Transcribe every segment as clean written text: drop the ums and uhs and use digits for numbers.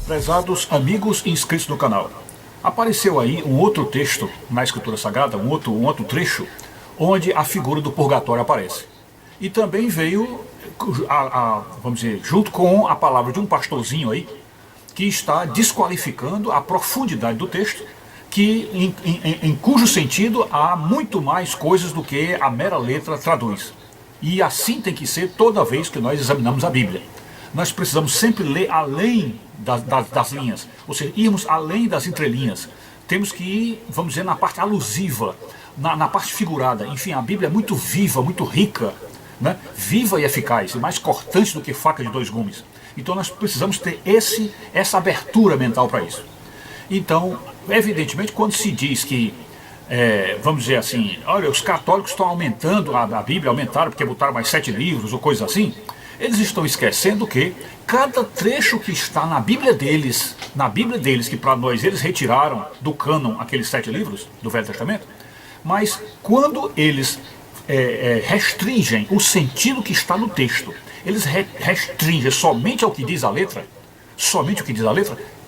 Prezados amigos e inscritos do canal, apareceu aí um outro texto na Escritura Sagrada, um outro trecho, onde a figura do purgatório aparece. E também veio, vamos dizer, junto com a palavra de um pastorzinho aí, que está desqualificando a profundidade do texto, em cujo sentido há muito mais coisas do que a mera letra traduz. E assim tem que ser toda vez que nós examinamos a Bíblia. Nós precisamos sempre ler além das linhas, ou seja, irmos além das entrelinhas. Temos que ir, vamos dizer, na parte alusiva, na parte figurada. Enfim, a Bíblia é muito viva, muito rica, né? Viva e eficaz, e mais cortante do que faca de dois gumes. Então nós precisamos ter essa abertura mental para isso. Então, evidentemente, quando se diz que, vamos dizer assim, olha, os católicos estão aumentando, a Bíblia aumentaram porque botaram mais 7 livros ou coisa assim, eles estão esquecendo que cada trecho que está na Bíblia deles, que para nós eles retiraram do cânon aqueles 7 livros do Velho Testamento, mas quando eles restringem o sentido que está no texto, eles restringem somente ao que diz a letra,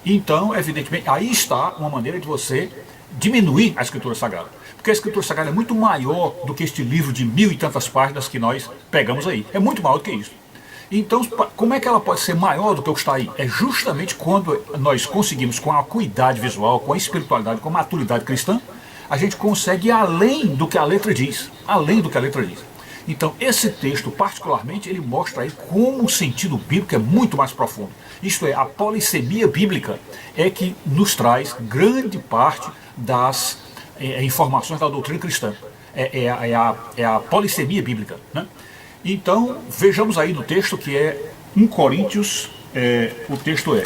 então, evidentemente, aí está uma maneira de você diminuir a Escritura Sagrada. Porque a Escritura Sagrada é muito maior do que este livro de 1000 e tantas páginas que nós pegamos aí. É muito maior do que isso. Então, como é que ela pode ser maior do que o que está aí? É justamente quando nós conseguimos, com a acuidade visual, com a espiritualidade, com a maturidade cristã, a gente consegue ir além do que a letra diz. Além do que a letra diz. Então, esse texto, particularmente, ele mostra aí como o sentido bíblico é muito mais profundo. Isto é, a polissemia bíblica é que nos traz grande parte das informações da doutrina cristã. É a polissemia bíblica, né? Então, vejamos aí no texto que é 1 Coríntios, o texto é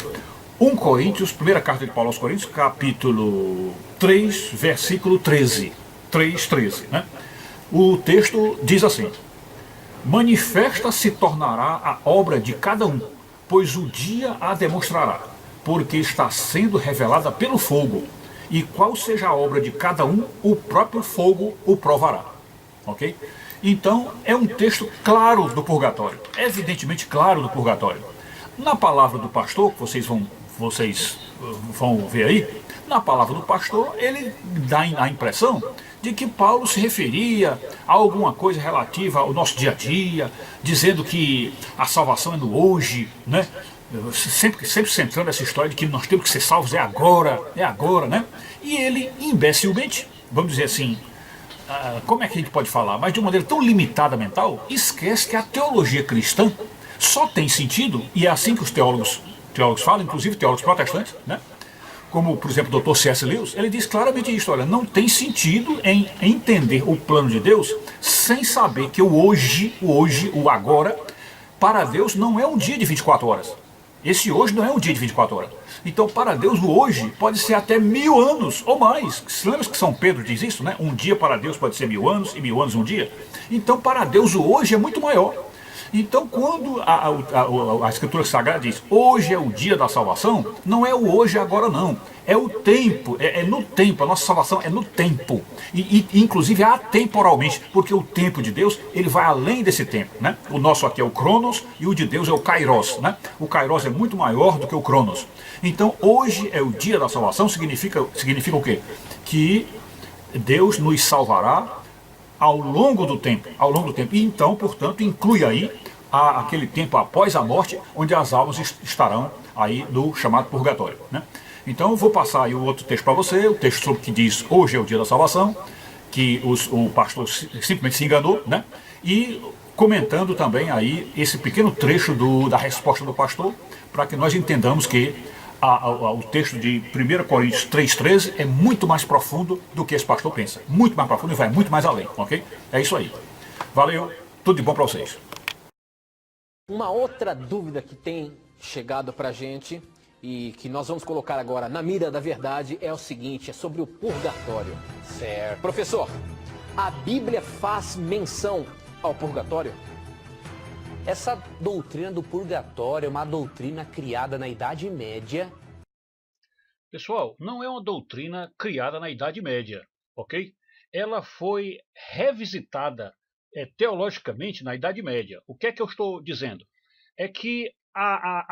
1 Coríntios, primeira carta de Paulo aos Coríntios, capítulo 3, versículo 13, 3:13, né? O texto diz assim: manifesta se tornará a obra de cada um, pois o dia a demonstrará, porque está sendo revelada pelo fogo, e qual seja a obra de cada um, o próprio fogo o provará. Ok? Então, é um texto claro do purgatório, evidentemente claro do purgatório. Na palavra do pastor, que vocês vão ver aí, na palavra do pastor, ele dá a impressão de que Paulo se referia a alguma coisa relativa ao nosso dia a dia, dizendo que a salvação é no hoje, né? Sempre centrando essa história de que nós temos que ser salvos agora, né? E ele, imbecilmente, vamos dizer assim, como é que a gente pode falar, mas de uma maneira tão limitada mental, esquece que a teologia cristã só tem sentido, e é assim que os teólogos falam, inclusive teólogos protestantes, né? Como, por exemplo, o Dr. C.S. Lewis, ele diz claramente isso, olha, não tem sentido em entender o plano de Deus sem saber que o hoje, o agora, para Deus não é um dia de 24 horas. Esse hoje não é um dia de 24 horas. Então, para Deus, o hoje pode ser até 1000 anos ou mais. Você lembra que São Pedro diz isso, né? Um dia para Deus pode ser 1000 anos e 1000 anos um dia. Então, para Deus, o hoje é muito maior. Então, quando a Escritura Sagrada diz, hoje é o dia da salvação, não é o hoje e agora não. É o tempo, é no tempo, a nossa salvação é no tempo. E inclusive atemporalmente, porque o tempo de Deus, ele vai além desse tempo, né? O nosso aqui é o Cronos e o de Deus é o Kairos, né? O Kairos é muito maior do que o Cronos. Então, hoje é o dia da salvação, significa o quê? Que Deus nos salvará ao longo do tempo. E então, portanto, inclui aí aquele tempo após a morte, onde as almas estarão aí no chamado purgatório, né? Então eu vou passar aí o outro texto para você, o texto sobre que diz hoje é o dia da salvação, que o pastor simplesmente se enganou, né? E comentando também aí esse pequeno trecho da resposta do pastor, para que nós entendamos que o texto de 1 Coríntios 3:13 é muito mais profundo do que esse pastor pensa. Muito mais profundo e vai muito mais além, ok? É isso aí. Valeu, tudo de bom para vocês. Uma outra dúvida que tem chegado para a gente e que nós vamos colocar agora na mira da verdade é o seguinte, é sobre o purgatório. Certo. Professor, a Bíblia faz menção ao purgatório? Essa doutrina do purgatório é uma doutrina criada na Idade Média. Pessoal, não é uma doutrina criada na Idade Média, ok? Ela foi revisitada teologicamente na Idade Média. O que é que eu estou dizendo? É que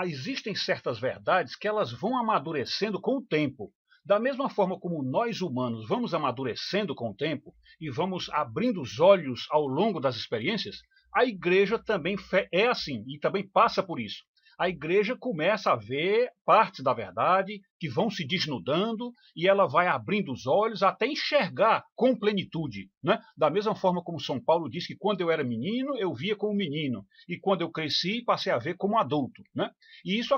existem certas verdades que elas vão amadurecendo com o tempo. Da mesma forma como nós humanos vamos amadurecendo com o tempo e vamos abrindo os olhos ao longo das experiências, a igreja também é assim e também passa por isso. A igreja começa a ver partes da verdade que vão se desnudando e ela vai abrindo os olhos até enxergar com plenitude, né? Da mesma forma como São Paulo diz que quando eu era menino, eu via como menino, e quando eu cresci, passei a ver como adulto, né? E isso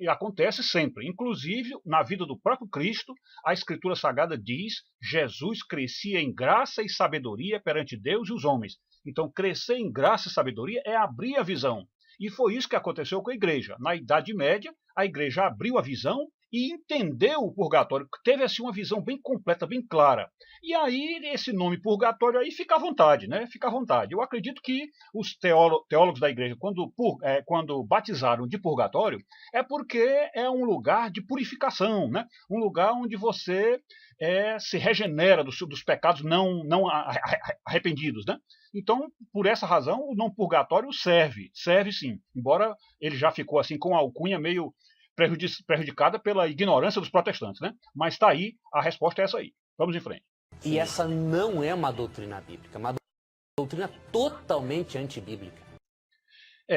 acontece sempre, inclusive na vida do próprio Cristo. A Escritura Sagrada diz: Jesus crescia em graça e sabedoria perante Deus e os homens. Então, crescer em graça e sabedoria é abrir a visão. E foi isso que aconteceu com a igreja. Na Idade Média, a igreja abriu a visão e entendeu o purgatório, teve assim uma visão bem completa, bem clara. E aí esse nome purgatório aí fica à vontade, né? Fica à vontade. Eu acredito que os teólogos da igreja, quando batizaram de purgatório, é porque é um lugar de purificação, né? Um lugar onde você se regenera dos pecados não arrependidos, né? Então, por essa razão, o nome purgatório serve sim, embora ele já ficou assim com a alcunha meio prejudicada pela ignorância dos protestantes, né? Mas está aí, a resposta é essa aí. Vamos em frente. E essa não é uma doutrina bíblica, é uma doutrina totalmente antibíblica.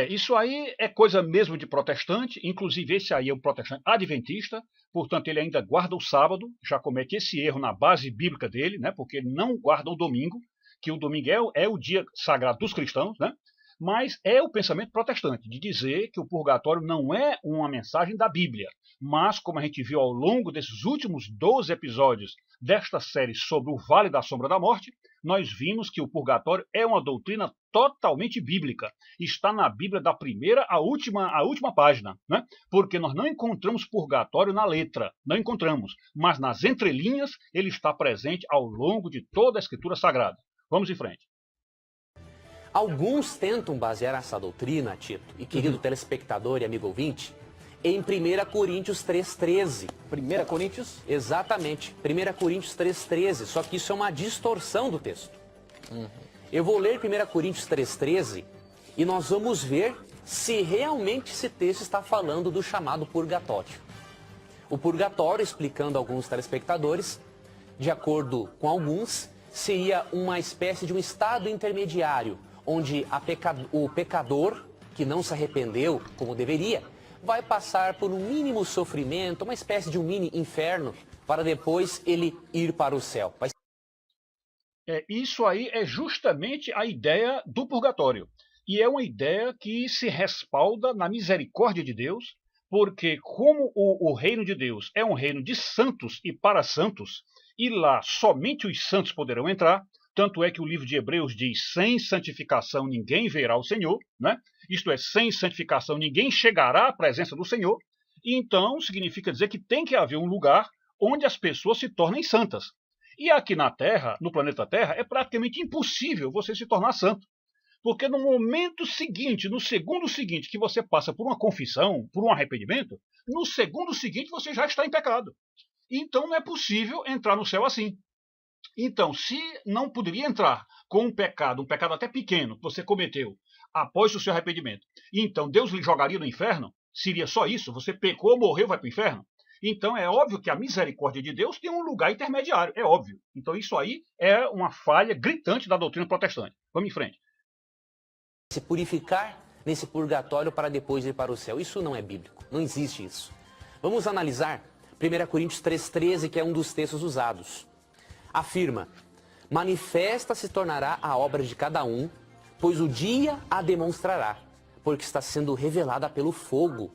Isso aí é coisa mesmo de protestante, inclusive esse aí é um protestante adventista, portanto ele ainda guarda o sábado, já comete esse erro na base bíblica dele, né? Porque ele não guarda o domingo, que o domingo é o dia sagrado dos cristãos, né? Mas é o pensamento protestante, de dizer que o purgatório não é uma mensagem da Bíblia, mas como a gente viu ao longo desses últimos 12 episódios desta série sobre o Vale da Sombra da Morte, nós vimos que o purgatório é uma doutrina totalmente bíblica. Está na Bíblia da primeira à última página, né? Porque nós não encontramos purgatório na letra, não encontramos, mas nas entrelinhas ele está presente ao longo de toda a Escritura Sagrada. Vamos em frente. Alguns tentam basear essa doutrina, Tito, e querido telespectador e amigo ouvinte, em 1 Coríntios 3,13. 1 Coríntios? Exatamente, 1 Coríntios 3,13, só que isso é uma distorção do texto. Eu vou ler 1 Coríntios 3,13 e nós vamos ver se realmente esse texto está falando do chamado purgatório. O purgatório, explicando a alguns telespectadores, de acordo com alguns, seria uma espécie de um estado intermediário, onde o pecador, que não se arrependeu como deveria, vai passar por um mínimo sofrimento, uma espécie de um mini inferno, para depois ele ir para o céu. Isso aí é justamente a ideia do purgatório. E é uma ideia que se respalda na misericórdia de Deus, porque como o reino de Deus é um reino de santos e para santos, e lá somente os santos poderão entrar, tanto é que o livro de Hebreus diz: sem santificação ninguém verá o Senhor, né? Isto é, sem santificação ninguém chegará à presença do Senhor. E então significa dizer que tem que haver um lugar onde as pessoas se tornem santas. E aqui na Terra, no planeta Terra, é praticamente impossível você se tornar santo. Porque no momento seguinte, no segundo seguinte que você passa por uma confissão, por um arrependimento, no segundo seguinte você já está em pecado. Então não é possível entrar no céu assim. Então, se não poderia entrar com um pecado até pequeno que você cometeu após o seu arrependimento, então Deus lhe jogaria no inferno? Seria só isso? Você pecou, morreu, vai para o inferno? Então é óbvio que a misericórdia de Deus tem um lugar intermediário, é óbvio. Então isso aí é uma falha gritante da doutrina protestante. Vamos em frente. Se purificar nesse purgatório para depois ir para o céu, isso não é bíblico, não existe isso. Vamos analisar 1 Coríntios 3,13, que é um dos textos usados. Afirma: manifesta se tornará a obra de cada um, pois o dia a demonstrará, porque está sendo revelada pelo fogo.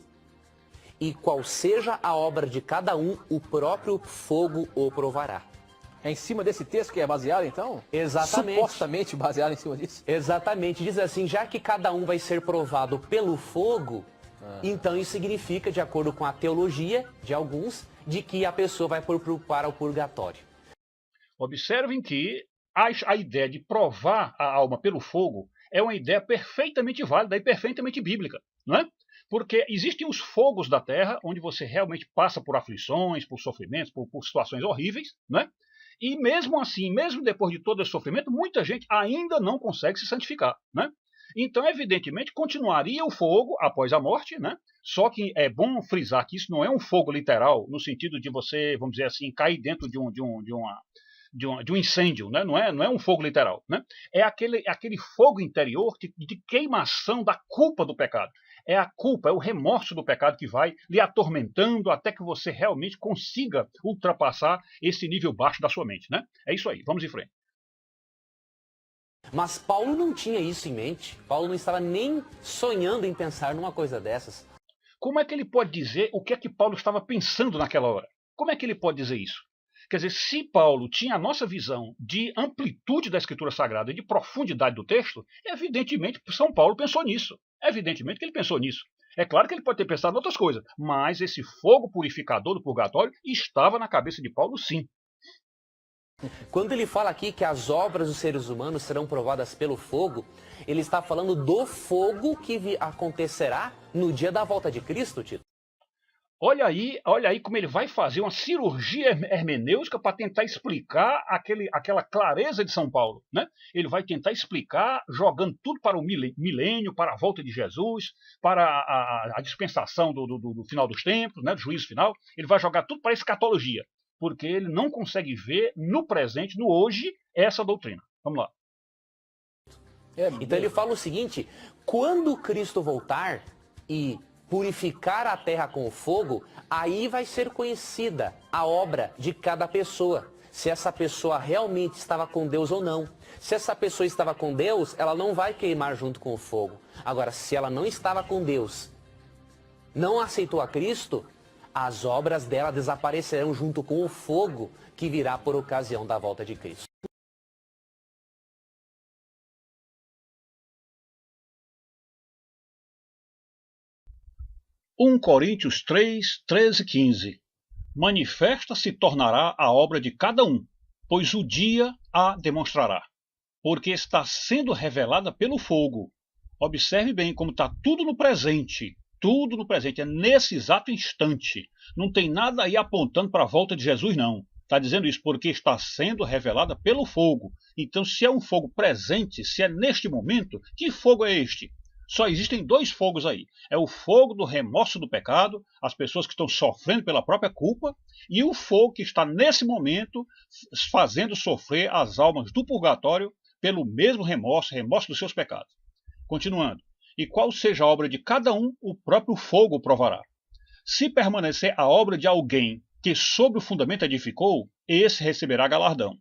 E qual seja a obra de cada um, o próprio fogo o provará. É em cima desse texto que é baseado, então? Exatamente. Supostamente baseado em cima disso? Exatamente. Diz assim: já que cada um vai ser provado pelo fogo, então isso significa, de acordo com a teologia de alguns, de que a pessoa vai para o purgatório. Observem que a ideia de provar a alma pelo fogo é uma ideia perfeitamente válida e perfeitamente bíblica, não é? Porque existem os fogos da terra, onde você realmente passa por aflições, por sofrimentos, por situações horríveis, não é? E mesmo assim, mesmo depois de todo esse sofrimento, muita gente ainda não consegue se santificar, né? Então, evidentemente, continuaria o fogo após a morte, né? Só que é bom frisar que isso não é um fogo literal, no sentido de você, vamos dizer assim, cair dentro de um incêndio, né? Não é um fogo literal, né? É aquele fogo interior de queimação da culpa do pecado. É a culpa, é o remorso do pecado que vai lhe atormentando até que você realmente consiga ultrapassar esse nível baixo da sua mente, né? É isso aí, vamos em frente. Mas Paulo não tinha isso em mente. Paulo não estava nem sonhando em pensar numa coisa dessas. Como é que ele pode dizer o que é que Paulo estava pensando naquela hora? Como é que ele pode dizer isso? Quer dizer, se Paulo tinha a nossa visão de amplitude da Escritura Sagrada e de profundidade do texto, evidentemente São Paulo pensou nisso. Evidentemente que ele pensou nisso. É claro que ele pode ter pensado em outras coisas, mas esse fogo purificador do purgatório estava na cabeça de Paulo, sim. Quando ele fala aqui que as obras dos seres humanos serão provadas pelo fogo, ele está falando do fogo que acontecerá no dia da volta de Cristo, Tito. Olha aí como ele vai fazer uma cirurgia hermenêutica para tentar explicar aquela clareza de São Paulo, né? Ele vai tentar explicar jogando tudo para o milênio, para a volta de Jesus, para a dispensação do final dos tempos, né? Do juízo final. Ele vai jogar tudo para a escatologia, porque ele não consegue ver no presente, no hoje, essa doutrina. Vamos lá. Então ele fala o seguinte: quando Cristo voltar e purificar a terra com o fogo, aí vai ser conhecida a obra de cada pessoa. Se essa pessoa realmente estava com Deus ou não. Se essa pessoa estava com Deus, ela não vai queimar junto com o fogo. Agora, se ela não estava com Deus, não aceitou a Cristo, as obras dela desaparecerão junto com o fogo que virá por ocasião da volta de Cristo. 1 Coríntios 3, 13 e 15. Manifesta se tornará a obra de cada um, pois o dia a demonstrará, porque está sendo revelada pelo fogo. Observe bem como está tudo no presente, é nesse exato instante. Não tem nada aí apontando para a volta de Jesus, não. Está dizendo isso porque está sendo revelada pelo fogo. Então, se é um fogo presente, se é neste momento, que fogo é este? Só existem dois fogos aí. É o fogo do remorso do pecado, as pessoas que estão sofrendo pela própria culpa, e o fogo que está nesse momento fazendo sofrer as almas do purgatório pelo mesmo remorso dos seus pecados. Continuando. E qual seja a obra de cada um, o próprio fogo provará. Se permanecer a obra de alguém que sobre o fundamento edificou, esse receberá galardão.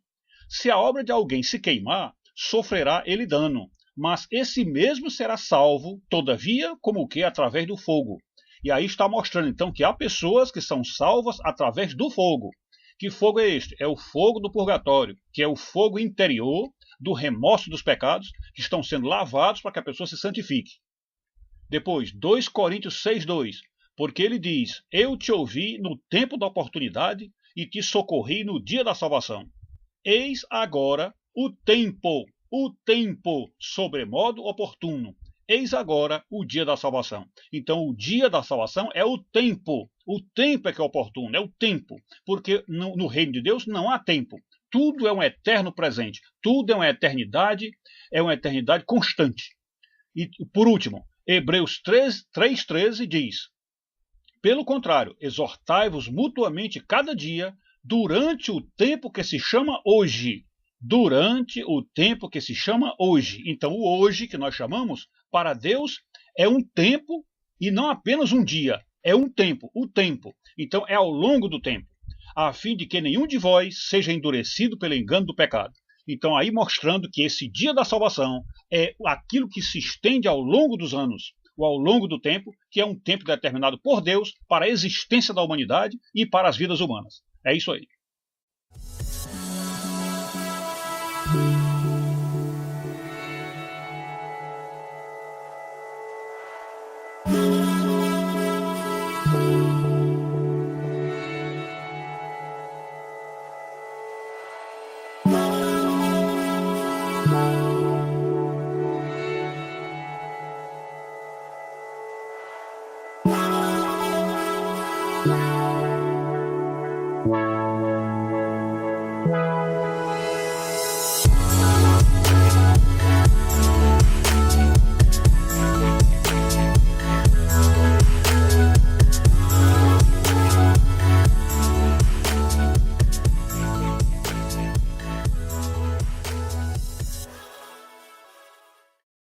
Se a obra de alguém se queimar, sofrerá ele dano. Mas esse mesmo será salvo, todavia, como que através do fogo. E aí está mostrando então que há pessoas que são salvas através do fogo. Que fogo é este? É o fogo do purgatório, que é o fogo interior do remorso dos pecados, que estão sendo lavados para que a pessoa se santifique. Depois, 2 Coríntios 6,2. Porque ele diz: eu te ouvi no tempo da oportunidade e te socorri no dia da salvação. Eis agora o tempo sobremodo oportuno. Eis agora o dia da salvação. Então, o dia da salvação é o tempo. O tempo é que é oportuno, é o tempo. Porque no reino de Deus não há tempo. Tudo é um eterno presente. Tudo é uma eternidade constante. E, por último, Hebreus 3,13 diz: pelo contrário, exortai-vos mutuamente cada dia, durante o tempo que se chama hoje. Durante o tempo que se chama hoje. Então, o hoje que nós chamamos, para Deus, é um tempo e não apenas um dia. É um tempo, o tempo. Então, é ao longo do tempo, a fim de que nenhum de vós seja endurecido pelo engano do pecado. Então, aí mostrando que esse dia da salvação é aquilo que se estende ao longo dos anos, ou ao longo do tempo, que é um tempo determinado por Deus para a existência da humanidade e para as vidas humanas. É isso aí.